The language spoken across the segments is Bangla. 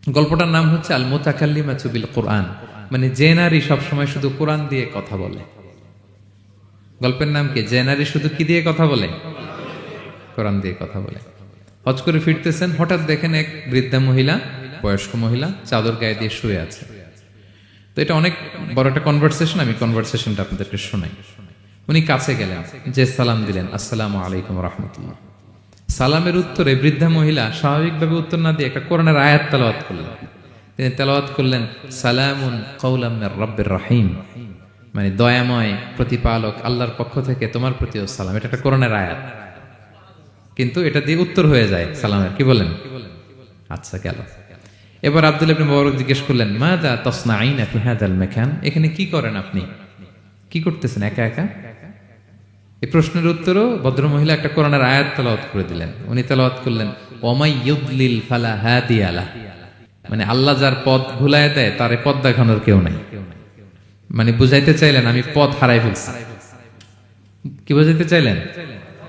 গল্পটার নাম হচ্ছে আল মুতাকাল্লিমাতু বিল কোরআন, মানে যে নারী সবসময় শুধু কোরআন দিয়ে কথা বলে। গল্পের নাম কি? যে নারী শুধু কি দিয়ে কথা বলে? কোরআন দিয়ে কথা বলে। হজ করে ফিরতেছেন, হঠাৎ দেখেন এক বৃদ্ধা মহিলা, বয়স্ক মহিলা চাদর গায়ে দিয়ে শুয়ে আছে। তো এটা অনেক বড় একটা কনভারসেশন, আমি কনভারসেশনটা আপনাদেরকে শোনাই। উনি কাছে গেলেন, যে সালাম দিলেন, আসসালামু আলাইকুম রাহমাতুল্লাহ। সালামের উত্তরে বৃদ্ধা মহিলা স্বাভাবিকভাবে উত্তর না দিয়ে একটা কোরআনের আয়াত তেলাওয়াত করলেন। তিনি তেলাওয়াত করলেন, সালামুন কাওলাম মির রাব্বির রহিম, মানে দয়াময় প্রতিপালক আল্লাহর পক্ষ থেকে তোমার প্রতিও সালাম। এটা একটা কোরআনের আয়াত, কিন্তু এটা দিয়ে উত্তর হয়ে যায় সালামের। কি বলেন? আচ্ছা, গেল। এবার আব্দুল্লাহ ইবনে মুবারক জিজ্ঞেস করলেন, মাযা তাসনাঈনা ফি হাযাল মাকান, এখানে কি করেন আপনি? কি করতেছেন একা একা? এই প্রশ্নের উত্তরও ভদ্রমহিলা একটা কোরআনের আয়াত তেলাওয়াত করে দিলেন। উনি তেলাওয়াত করলেন, ওয়ামাই ইউদলিল ফালা হাদিয়া লাহ, মানে আল্লাহ যার পথ ভুলায় দেয় তারে পথ দেখানোর কেউ নাই। মানে বুঝাইতে চাইলেন আমি পথ হারাই ফেলছি। কি বুঝাইতে চাইলেন?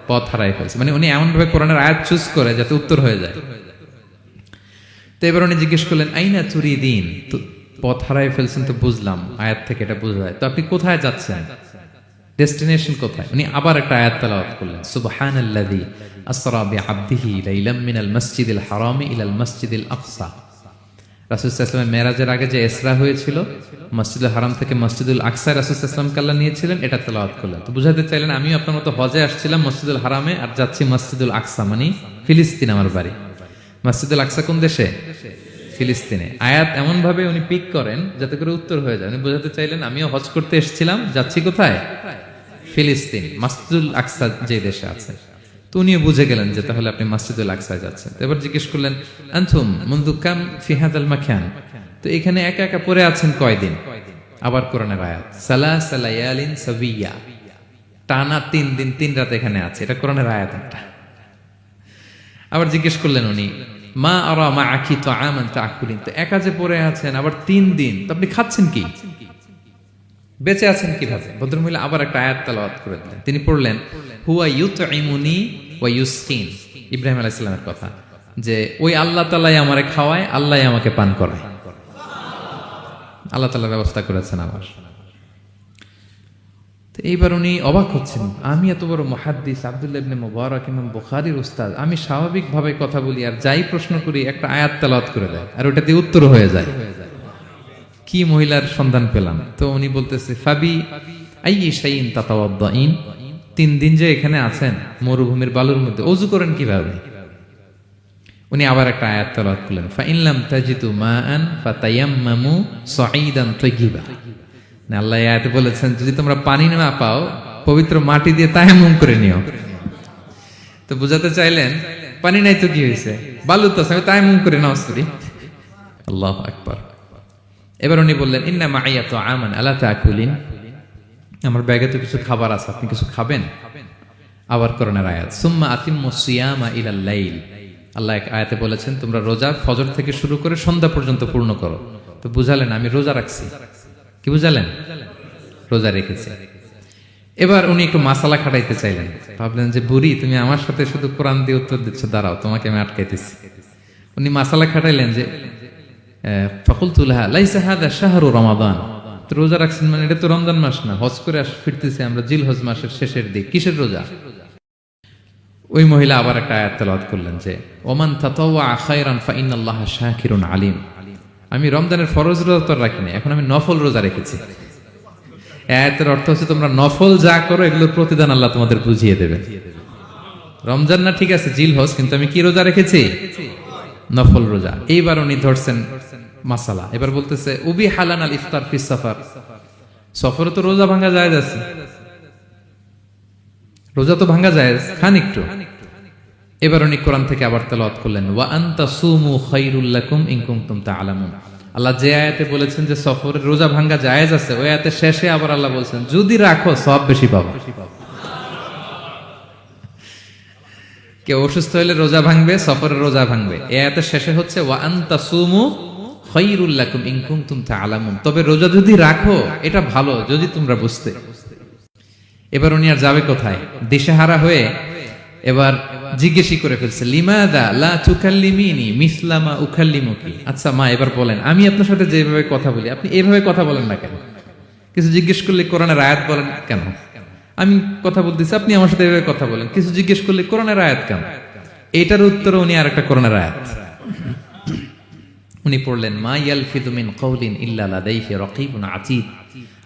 পথ হারাই ফেলছি, মানে উনি এমন ভাবে কোরআনের আয়াত চুজ করে যাতে উত্তর হয়ে যায়। তো এবার উনি জিজ্ঞেস করলেন, আইনা তুরিদিন, তো পথ হারাই ফেলছেন তো বুঝলাম, আয়াত থেকে এটা বোঝা যায়, তো আপনি কোথায় যাচ্ছেন? ডেস্টিনেশন কোথায়? উনি আবার একটা আয়াত তেলাওয়াত করলেন, সুবহানাল্লাযী আসরা বিআবদিহি লাইলাম মিনাল মাসজিদিল হারামি ইলাল মাসজিদিল আকসা। রাসূল সাল্লাল্লাহু আলাইহি ওয়াসাল্লাম মেরাজের আগে যে ইসরা হয়েছিল, মসজিদুল হারাম থেকে মসজিদুল আকসায় রাসূল সাল্লাল্লাহু আলাইহি ওয়াসাল্লামকে আল্লাহ নিয়েছিলেন, এটা তেলাওয়াত করলেন। তো বুঝাতে চাইলেন আমিও আপনার মতো হজে আসছিলাম মসজিদুল হারামে, আর যাচ্ছি মসজিদুল আকসা, মানে ফিলিস্তিন আমার বাড়ি। মসজিদুল আকসা কোন দেশে? ফিলিস্তিনে। আয়াত এমন ভাবে উনি পিক করেন যাতে করে উত্তর হয়ে যায়। উনি বোঝাতে চাইলেন আমিও হজ করতে এসেছিলাম, যাচ্ছি কোথায়? ফিলিস্তিন, মসজিদুল আকসা যে দেশে আছে। তো উনিও বুঝে গেলেন যে তাহলে আপনি মসজিদুল আকসায় যাচ্ছেন। এবার জিজ্ঞেস করলেন, আনতুম মুনযু কাম ফি হাযাল মাকান, তো এখানে একা একা পড়ে আছেন কয়দিন? আবার কোরআনের আয়াত, সালাসা লায়ালিন সাবিয়া, টানা 3 দিন 3 রাত এখানে আছে। এটা কোরআনের আয়াত একটা। আবার জিজ্ঞেস করলেন উনি, মা আরা মাআকি তাআমান তাআকুলিন, তো একা যে পড়ে আছেন আবার 3 দিন, তো আপনি খাচ্ছেন কি? বেঁচে আছেন কিভাবে? ভদ্রমহিলা আবার একটা আয়াত তেলাওয়াত করে দিলেন। তিনি পড়লেন, হুয়া ইউতঈমুনি ওয়া ইউসকিন, ইব্রাহিম আলাইহিস সালামের কথা, যে ওই আল্লাহ তাআলাই আমারে খাওয়ায়, আল্লাহই আমাকে পান করায়। আল্লাহ তাআলা ব্যবস্থা করেছেন আমার। তো এইবার উনি অবাক হচ্ছেন, আমি এত বড় মুহাদ্দিস আব্দুল্লাহ ইবনে মুবারক ইমাম বুখারীর উস্তাদ, আমি স্বাভাবিকভাবে কথা বলি আর যাই প্রশ্ন করি একটা আয়াত তেলাওয়াত করে দেয় আর ওটা দিয়ে উত্তর হয়ে যায়। কি মহিলার সন্ধান পেলাম? তো উনি বলতেছে, ফাবি আইয়ি শাইইন তাতাওয়াদ্দাইন, 3 দিন যে এখানে আছেন মরুভূমির বালুর মধ্যে, ওযু করেন কিভাবে? উনি আবার একটা আয়াত তেলাওয়াত করলেন, ফা ইন লাম তাজিদু মাআন ফাতায়াম্মামু সাঈদান তাইয়্যিবা, না আল্লাহ আয়াতে বলেছেন যদি তোমরা পানি না পাও পবিত্র মাটি দিয়ে তায়াম্মুম করে নিও। তো বুঝাতে চাইলেন পানি নাই তো কি হয়েছে, বালু তো আছে, তায়াম্মুম করে নাও। আল্লাহু আকবার। এবার উনি বললেন, ইন্না মাইয়া তাআমান আলা তাকুলিন, আমার ব্যাগে তো কিছু খাবার আছে, আপনি কিছু খাবেন? আবার কোরআনের আয়াত, সুম্মা আতিম্মুস সিয়ামা ইলাল লাইল, আল্লাহ এক আয়াতে বলেছেন তোমরা রোজা ফজর থেকে শুরু করে সন্ধ্যা পর্যন্ত পূর্ণ করো। তো বুঝালেন আমি রোজা রাখছি। কি বুঝালেন? রোজা রেখেছি। এবার উনি একটু মাসালা খাটাইতে চাইলেন, ভাবলেন যে বুড়ি তুমি আমার সাথে শুধু কোরআন দিয়ে উত্তর দিচ্ছ, দাঁড়াও তোমাকে আমি আটকাইতেছি। উনি মাসালা খাটাইলেন যে ফাকুলতু লাহা লাইসা হাযা শাহরু রমাদান, তো রোজা রাখছেন মানে এটা তো রমজান মাস না, হজ করে ফিরতেছি আমরা জিলহজ মাসের শেষের দিক, কিসের রোজা? ওই মহিলা আবার একটা আয়াত তেলাওয়াত করলেন যে ওমান তাতাওয়া খায়রান ফা ইন্নাল্লাহা শাকিরুন আলিম, আমি রমজানের ফরজ রোজা তো রাখিনি, এখন আমি নফল রোজা রেখেছি। আয়াতের অর্থ হচ্ছে তোমরা নফল যা করো এগুলোর প্রতিদান আল্লাহ তোমাদের বুঝিয়ে দেবে। রমজান না ঠিক আছে জিলহজ, কিন্তু আমি কি রোজা রেখেছি? নফল রোজা। এইবার উনি ধরছেন মাসালা, এবার বলতেছে উবি হালান আল ইফতার ফিস সাফার, সফরে তো রোজা ভাঙা জায়েজ আছে, রোজা তো ভাঙা জায়েজ, খান একটু। এবার উনি কোরআন থেকে আবার তেলাওয়াত করলেন, ওয়া আনতা সুমু খায়রুল লাকুম ইন কুনতুম তা'লামুন, আল্লাহ যে আয়াতে বলেছেন যে সফরের রোজা ভাঙা জায়েজ আছে, ওই আয়াতের শেষে আবার আল্লাহ বলছেন যদি রাখো সওয়াব বেশি পাবে। কেউ অসুস্থ হলে রোজা ভাঙবে, সফরের রোজা ভাঙবে। এই আয়াতের শেষে হচ্ছে ওয়া আনতা সুমু খায়রুল লাকুম ইন কুনতুম তা'লামুন, তবে রোজা যদি রাখো এটা ভালো যদি তোমরা বুঝতে। এবার উনি আর যাবে কোথায়? দিশেহারা হয়ে এবার জিজ্ঞেসই করে ফেলছে, লিমাদা লা তুকাল্লিমিনি মিসলা মা উকাল্লিমুকি। আচ্ছা মা, এবার বলেন, আমি আপনার সাথে যেভাবে কথা বলি আপনি এইভাবে কথা বলেন না কেন? কিছু জিজ্ঞেস করলে কোরআনের আয়াত বলেন কেন? আমি কথা বলতেছি, আপনি আমার সাথে এভাবে কথা বলেন। কিছু জিজ্ঞেস করলে কোরআনের আয়াত কেন? এটার উত্তরে উনি আরেকটা কোরআনের আয়াত উনি পড়লেন, মা ইয়ালফিযু মিন কাওলিন ইল্লা লাদাইহি রাকীবুন আতীদ।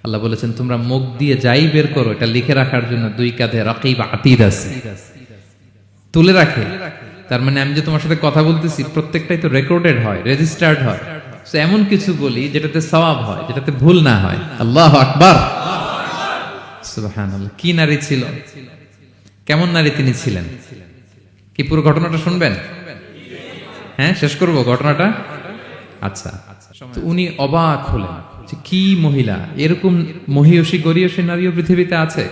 আল্লাহ বলেছেন, তোমরা মুখ দিয়ে যাই বের করো এটা লিখে রাখার জন্য দুই কাঁধে রাকীব আতীদ আছে, তুলে রাখে। তার মানে আমি যে তোমার সাথে কথা বলতেছি প্রত্যেকটাই তো রেকর্ডেড হয়, রেজিস্টার্ড হয়। সো এমন কিছু বলি যেটাতে সওয়াব হয়, যেটাতে ভুল না হয়। আল্লাহু আকবার, সুবহানাল্লাহ। কি নারী ছিল, কেমন নারী তিনি ছিলেন? কি পুরো ঘটনাটা শুনবেন? হ্যাঁ, শেষ করব ঘটনাটা। আচ্ছা, তো উনি অবাক হলেন যে কি মহিলা, এরকম মহিয়সী গরিয়সী নারীও পৃথিবীতে আছে।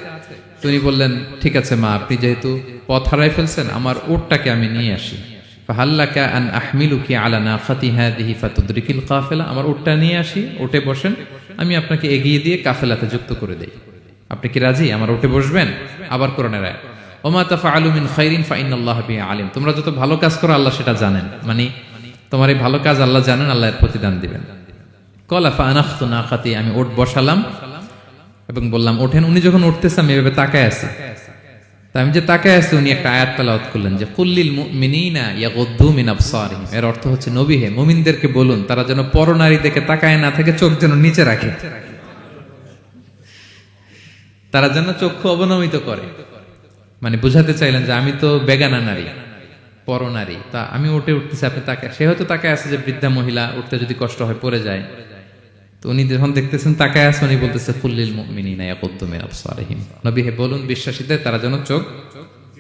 তো উনি বললেন, ঠিক আছে মা, আপনি যেহেতু পথ হারাই ফেলছেন, আমার ওটটাকে আমি নিয়ে আসি। ফাহাল্লাকা আন আহমিলুকি আলা নাখাতি হাদিহি ফাতুদরিকিল কাফেলা। আমার ওটটা নিয়ে আসি, ওটে বসেন, আমি আপনাকে এগিয়ে দিয়ে কাফেলাতে যুক্ত করে দেই। আপনি কি রাজি আমার ওটে বসবেন? আবার কোরআনের আয়াত, ওমা তাফআলু মিন খাইরিন ফাইনাল্লাহা বিহি আলিম। তোমরা যত ভালো কাজ করো আল্লাহ সেটা জানেন, মানে তোমার এই ভালো কাজ আল্লাহ জানেন, আল্লাহ এর প্রতিদান দিবেন। কলা ফাআনাখতু নাকাতি, আমি ওট বসালাম এবং বললাম ওঠেন। উনি যখন উঠতেছে আমি এভাবে তাকায় আছি। তা আমি যে তাকায় আছি, উনি একটা আয়াত তেলাওয়াত করলেন যে কুল্লিল মুমিনিনা ইয়াগুদ্দু মিন আবসারিহিম। এর অর্থ হচ্ছে, নবী হে, মুমিনদেরকে বলুন তারা যেন পরনারী দেখে তাকায় না থাকে, চোখ যেন নিচে রাখে, তারা যেন চক্ষু অবনমিত করে। মানে বুঝাতে চাইলেন যে আমি তো বেগানা নারী, পরনারী, তা আমি উঠে উঠতেছি, আপনি তাকে, সে হয়তো তাকায় আছে যে বৃদ্ধা মহিলা উঠতে যদি কষ্ট হয় পড়ে যায়। তো উনি যখন দেখতেছেন তাকায় আছে, উনি বলতেছে কুল্লিল মুমিনিনা ইয়াগুদ্দু মিন আবসারিহিম। নবী হে, বলুন বিশ্বাসীদের তারা যেন চোখ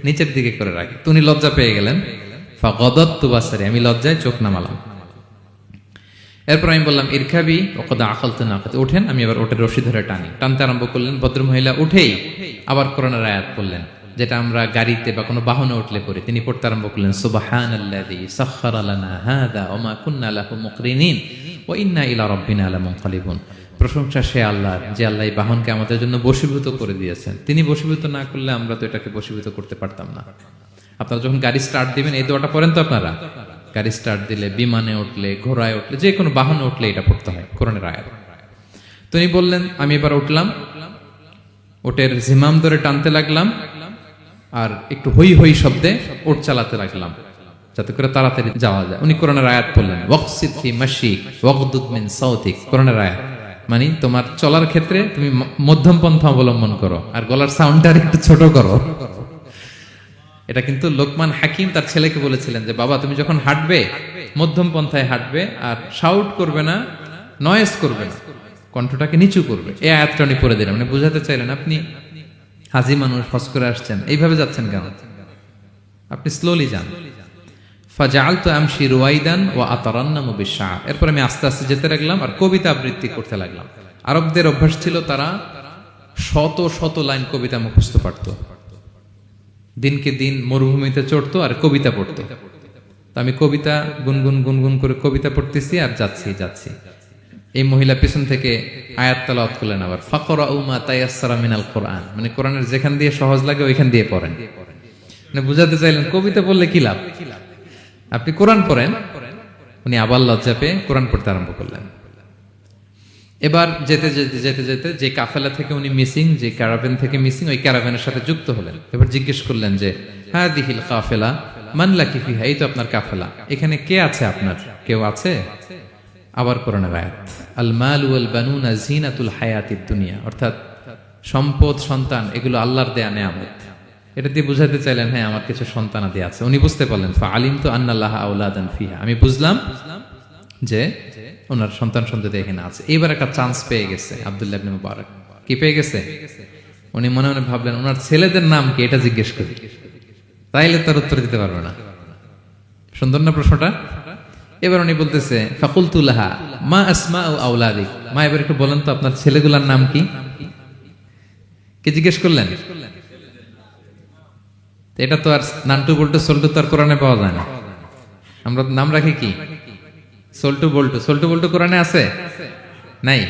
নিচের দিকে করে রাখে। তো উনি লজ্জা পেয়ে গেলেন। ফাগাদাততু বাসারি, আমি লজ্জায় চোখ নামালাম। এরপর আমি বললাম ইরকাবি ওয়াকাদ আখালতু নাকাতি, ওঠেন। আমি আবার ওটের রশি ধরে টানতে আরম্ভ করলেন। ভদ্রমহিলা উঠেই আবার কোরআনের আয়াত পড়লেন, যেটা আমরা গাড়িতে বা কোনো বাহনে উঠলে পড়ি। তিনি পড়তে আরম্ভ করলেন, সুবহানাল্লাযী সাখখারা লানা হাযা ওয়া মা কুন্না লাহু মুকরিনিন ওয়া ইন্না ইলা রাব্বিনা লামুনকালিবুন। প্রশংসা সে আল্লাহর, যে আল্লাহ এই বাহনকে আমাদের জন্য বশীভূত করে দিয়েছেন। তিনি বশীভূত না করলে আমরা তো এটাকে বশীভূত করতে পারতাম না। আপনারা যখন গাড়ি স্টার্ট দিবেন এই দোয়াটা পড়েন তো আপনারা? গাড়ি স্টার্ট দিলে, বিমানে উঠলে, ঘোড়ায় উঠলে, যে কোনো বাহনে উঠলে এটা পড়তে হয়, কোরআনের আয়াত। তো উনি বললেন, আমি এবার উঠলাম, ওটের জিমাম ধরে টানতে লাগলাম আর একটু হই হই শব্দে ওট চালাতে লাগলাম যাতে করে তাড়াতাড়ি যাওয়া যায়। উনি কোরআনের আয়াত বললেন, ওয়াকসিদ ফি মাশিক ওয়াগদুদ মিন সাউতিক। কোরআনের আয়াত মানে তোমার চলার ক্ষেত্রে তুমি মধ্যম পন্থা অবলম্বন করো আর গলার সাউন্ডটা একটু ছোট করো। এটা কিন্তু লোকমান হাকিম তার ছেলেকে বলেছিলেন যে বাবা, তুমি যখন হাঁটবে মধ্যম পন্থায় হাঁটবে, আর শাউট করবে না, নয়েজ করবে না, কণ্ঠটাকে নিচু করবে। এই আয়াতটা উনি পড়ে দিলেন। মানে বুঝাতে চাইলেন, আপনি হাজি মানুষ, হজ করে আসছেন, এইভাবে যাচ্ছেন কেন? আপনি স্লোলি যান। ফাজাআলতু আমশি রুয়াইদান ওয়া আতারান্নামু বিশ-শা'র। এরপর আমি আস্তে আস্তে যেতে লাগলাম আর কবিতা আবৃত্তি করতে লাগলাম। আরবদের অভ্যাস ছিল, তারা শত শত লাইন কবিতা মুখস্থ পারত। দিনকে দিন মরুভূমিতে চড়তো আর কবিতা পড়তো। তো আমি কবিতা গুনগুন গুনগুন করে কবিতা পড়তেছি আর যাচ্ছি। এই মহিলা পিছন থেকে আয়াত তেলাওয়াত করলেন আবার, ফাকরাউ মা তায়াসসারা মিনাল কোরআন। মানে কোরআনের যেখান দিয়ে সহজ লাগে ওইখান দিয়ে পড়েন। মানে বুঝাতে চাইলেন কবিতা পড়লে কি লাভ, আপনি কোরআন পড়েন। উনি আবার লজ্জা পেয়ে কোরআন পড়তে আরম্ভ করলেন। এবার যেতে যেতে যেতে যেতে যে কাফেলা থেকে উনি মিসিং, যে ক্যারাভেন থেকে মিসিং, ওই ক্যারাভেনের সাথে যুক্ত হলেন। এবার জিজ্ঞেস করলেন যে হাদিহিল কাফেলা মান লাকি ফিহা, এই তো আপনার কাফেলা, এখানে কে আছে আপনার, কেউ আছে? আবার কোরআনের আয়াত, আল মাল ওয়াল বানুনা জিনাতুল হায়াতিদ দুনিয়া, অর্থাৎ সম্পদ, সন্তান, এগুলো আল্লাহর দেয়া নেয়ামত। এটা দিয়ে বুঝাতে চাইলেন, হ্যাঁ আমার কিছু সন্তানাদি আছে। উনি বুঝতে পারলেন, ফাআলিমতু আন্না লাহা আওলাদান ফিহা, আমি বুঝলাম যে ওনার সন্তান সন্ততি এখানে আছে। এইবার একটা চান্স পেয়ে গেছে আব্দুল্লাহ ইবনে মুবারক। কি পেয়ে গেছে? উনি মনে মনে ভাবলেন, ওনার ছেলেদের নাম কি, এটা জিজ্ঞেস করি, তাইলে তার উত্তর দিতে পারবে না। সুন্দর না প্রশ্নটা? এবার উনি বলতেছে, ফাকুলতু লাহা মা আসমাউ আওলাদিক, মা এবার একটু বলেন তো আপনার ছেলেগুলার নাম কি? কে জিজ্ঞেস করলেন? এটা তো আর নান্টু বল্টু সল্টু তো আর কোরআনে পাওয়া যায় না। আমরা নাম রাখি কি? সল্টু বল্টু। সল্টু বল্টু কোরআনে আছে? নাই।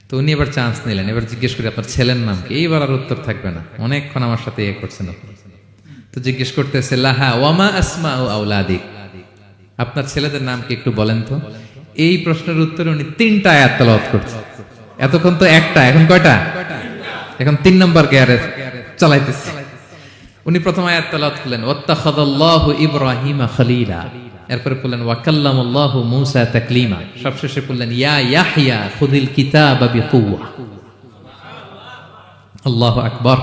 তো উনি এবার চান্স নিলেন, এবার জিজ্ঞেস করি আপনার ছেলের নাম কি? এইবার আর উত্তর থাকবে না, অনেকক্ষণ আমার সাথে ইয়ে করছেন। তো জিজ্ঞেস করতেছে লাহা ওয়ামা আসমাউ আওলাদিক, আপনার ছেলেদের নাম কি একটু বলেন তো। এই প্রশ্নের উত্তরে উনি 3টা আয়াত তেলাওয়াত করছেন। এতক্ষণ তো একটা, এখন কয়টা? এখন 3 নম্বর গিয়ারে চালাইতেছে। উনি প্রথম আয়াত তেলাওয়াত করলেন ওয়াত্তাখাযাল্লাহু ইব্রাহিমা খলিলা, এরপরে বললেন ওয়া কাল্লামাল্লাহু মূসা তাকলিমা, সবশেষে বললেন ইয়া ইয়াহইয়া খুযিল কিতাবা বিকুওয়া। আল্লাহু আকবার।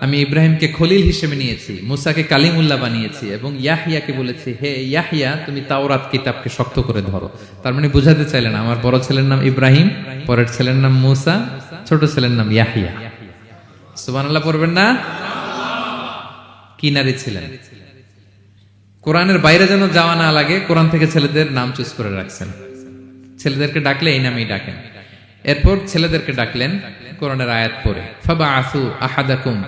আমি ইব্রাহিমকে খলিল হিসেবে নিয়েছি, মুসাকে কালিমুল্লাহ বানিয়েছি, এবং ইয়াহইয়াকে বলেছি হে ইয়াহইয়া তুমি তাওরাত কিতাবকে শক্ত করে ধরো। তার মানে বুঝাতে চাইলেন আমার বড় ছেলের নাম ইব্রাহিম, পরের ছেলের নাম মুসা, ছোট ছেলের নাম ইয়াহইয়া। সুবহানাল্লাহ পড়বেন না? কি নারী ছিলেন, কোরআনের বাইরে যেন যাওয়া না লাগে কোরআন থেকে ছেলেদের নাম চুজ করে রাখছেন। ছেলেদেরকে ডাকলে এই নামেই ডাকেন। এরপর ছেলেদেরকে ডাকলেন কোরআনের আয়াত পড়ে ফাবআসু আহাদাকুম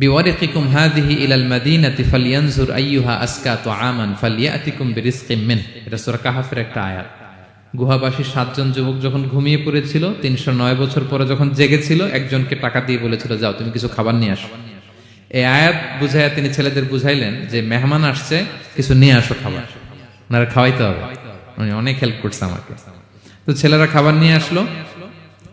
বিওয়ারিকিকুম হাযিহি ইলাল মাদিনাতি ফালইয়ানজুর আইয়ুহা আসকা তুআমান ফালইয়াতিকুম বিরিজকিম মিন। এটা সূরা কাহফের একটা আয়াত। গুহাবাসী 7 জন যুবক যখন ঘুমিয়ে পড়েছিল, 309 বছর পরে যখন জেগেছিল, একজনকে টাকা দিয়ে বলেছিল যাও তুমি কিছু খাবার নিয়ে আসো। এই আয়াত বুঝাইয়া তিনি ছেলেদের বুঝাইলেন যে মেহমান আসছে, কিছু নিয়ে আসো খাবার, ওনারা খাওয়াইতে হবে। উনি অনেক হেল্প করছে আমাকে। তো ছেলেরা খাবার নিয়ে আসলো।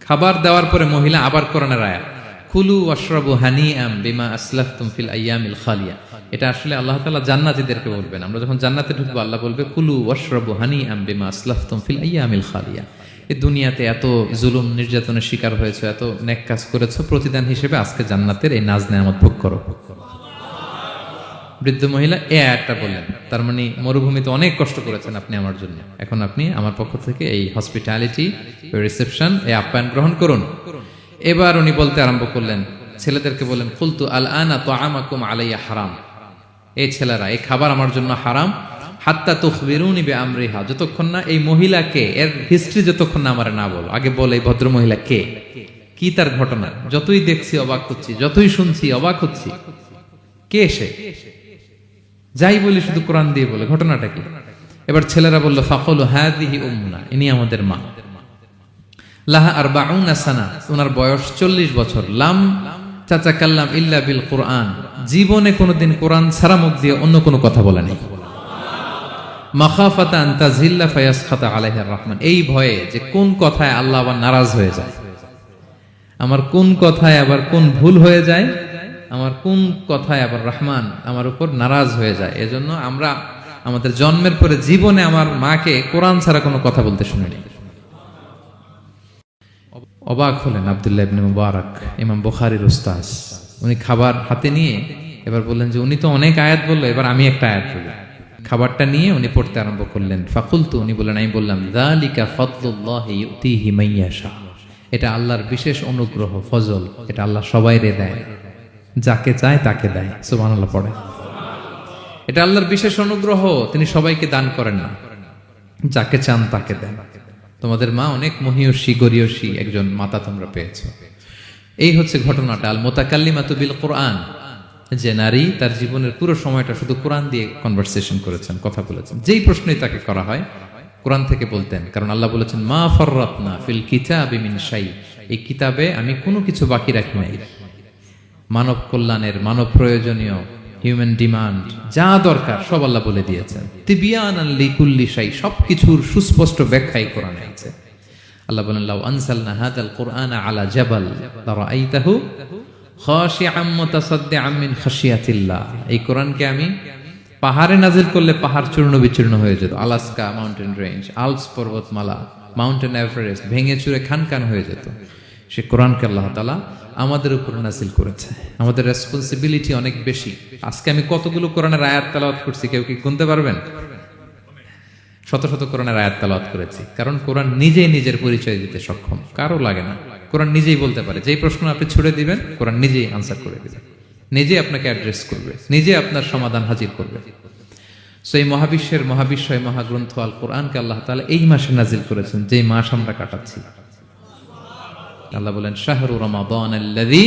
খাবার দেওয়ার পরে মহিলা আবার কোরআনের আয়াত কুলু ওয়াশরাবু হানিআম বিমা আসলাফতুম ফিল আইয়ামিল খালিয়া। এটা আসলে আল্লাহ তাআলা জান্নাতীদেরকে বলবেন। আমরা যখন জান্নাতে ঢুকবো আল্লাহ বলবে কুলু ওয়াশরাবু হানিআম বিমা আসলাফতুম ফিল আইয়ামিল খালিয়া। এই দুনিয়াতে এত জুলুম নির্যাতনের শিকার হয়েছে, এত নেক কাজ করেছো, প্রতিদান হিসেবে আজকে জান্নাতের এই নাজ নেয়ামত ভোগ করো। বৃদ্ধ মহিলা এই আয়াতটা বললেন, তার মানে মরুভূমিতে অনেক কষ্ট করেছেন আপনি আমার জন্য, এখন আপনি আমার পক্ষ থেকে এই হসপিটালিটি, রিসেপশন, এই আপ্যায়ন গ্রহণ করুন। এবার উনি বলতে আরম্ভ করলেন, ছেলেদেরকে বললেন কুলতু আল আনা তুআমাকুম আলাইয়া হারাম। এই ছেলেরা, এই খাবার আমার জন্য হারাম। হাত্তা তুখবিরুনি বিআমরিহা, যতক্ষণ না এই মহিলাকে, এর হিস্ট্রি যতক্ষণ না আমার না বলো। আগে বল এই ভদ্র মহিলা কে, কি তার ঘটনা। যতই দেখছি অবাক হচ্ছি, যতই শুনছি অবাক হচ্ছি। কে সে? যাই বলি শুধু কোরআন দিয়ে বলে, ঘটনাটা কি? এবার ছেলেরা বলল ফাকুলু হাযিহি উম্মুনা, ইনি আমাদের মা। লাহা আরবাউনা সানা, ওনার বয়স 40 বছর। লাম তাতাকাল্লাম ইল্লা বিল কুরআন, জীবনে কোনোদিন কোরআন ছাড়া মুখ দিয়ে অন্য কোনো কথা বলে নাই। মাখাফাতা আন তাযিল্লা ফায়াসখাতা আলাইহির রহমান, এই ভয়ে যে কোন কথায় আল্লাহ আবার নারাজ হয়ে যায়, আমার কোন কথায় আবার কোন ভুল হয়ে যায়, আমার কোন কথায় আবার রহমান আমার উপর নারাজ হয়ে যায়। এজন্য আমরা আমাদের জন্মের পরে জীবনে আমার মাকে কোরআন ছাড়া কোনো কথা বলতে শুনিনি। অবাক হলেন আব্দুল্লাহ ইবনে মুবারক, ইমাম বুখারীর উস্তাদ। উনি খাবার হাতে নিয়ে এবার বললেন যে উনি তো অনেক আয়াত বললো, এবার আমি একটা আয়াত বলি। খাবারটা নিয়ে উনি পড়তে আরম্ভ করলেন। ফাকুলতু, উনি বললেন, আমি বললাম যালিকা ফাদলুল্লাহি ইউতিহি মাইয়াশা, এটা আল্লাহর বিশেষ অনুগ্রহ, ফজল। এটা আল্লাহ সবাইরে দেয়, যাকে চায় তাকে দেয়। সুবহানাল্লাহ পড়ে। এটা আল্লাহর বিশেষ অনুগ্রহ, তিনি সবাইকে দান করেন না, যাকে চান তাকে দেন। তোমাদের মা অনেক মহিয়সী গরিয়সী একজন মাতা তোমরা পেয়েছো। এই হচ্ছে ঘটনাটা। আল মুতাকাল্লিমাতু বিল কোরআন, যে নারী তার জীবনের পুরো সময়টা শুধু কোরআন দিয়ে কনভারসেশন করেছেন, কথা বলেছেন। যেই প্রশ্নই তাকে করা হয় কোরআন থেকে বলতেন, কারণ আল্লাহ বলেছেন মা ফাররাতনা ফিল কিতাবি মিন শাই, এই কিতাবে আমি কোনো কিছু বাকি রাখি নাই। মানব কল্যাণের, মানব প্রয়োজনীয়, হিউম্যান ডিমান্ড যা দরকার সব আল্লাহ বলে দিয়েছেন। তিবিয়ানান লিকুল্লি শাই, সবকিছুর সুস্পষ্ট ব্যাখ্যাই কোরআনে আছে। আল্লাহ বলেন লাউ আনসালনা হাদাল কুরআনা আলা জাবাল লারাআইতাহু খাশিআম মুতাসাদ্দিআম মিন খাশিয়াতিল্লাহ, এই কোরআনকে আমি পাহাড়ে নাজিল করলে পাহাড় চূর্ণ বিচূর্ণ হয়ে যেত। আলাস্কা মাউন্টেন রেঞ্জ, আল্পস পর্বতমালা, মাউন্টেন এভারেস্ট ভেঙে চুরে খান খান হয়ে যেত। সে কোরআনকে আল্লাহ তাআলা আমাদের উপর নাজিল করেছে। আমাদের রেসপন্সিবিলিটি অনেক বেশি। আজকে আমি কতগুলো কোরআনের আয়াত তেলাওয়াত করছি, কেউ কি গুনতে পারবেন? শত শত কোরআনের আয়াত তেলাওয়াত করেছি, কারণ কোরআন নিজেই নিজের পরিচয় দিতে সক্ষম, কারো লাগে না। কোরআন নিজেই বলতে পারে, যেই প্রশ্ন আপনি ছুড়ে দিবেন কোরআন নিজেই আনসার করে দিবে, নিজে আপনাকে অ্যাড্রেস করবে, নিজে আপনার সমাধান হাজির করবে। সো এই মহাবিশ্বের মহাবিশ্বয় মহাগ্রন্থ আল কোরআনকে আল্লাহ তাআলা এই মাসে নাজিল করেছেন, যেই মাস আমরা কাটাচ্ছি। আল্লাহ বলেন শাহরু রমাদান আল্লাযী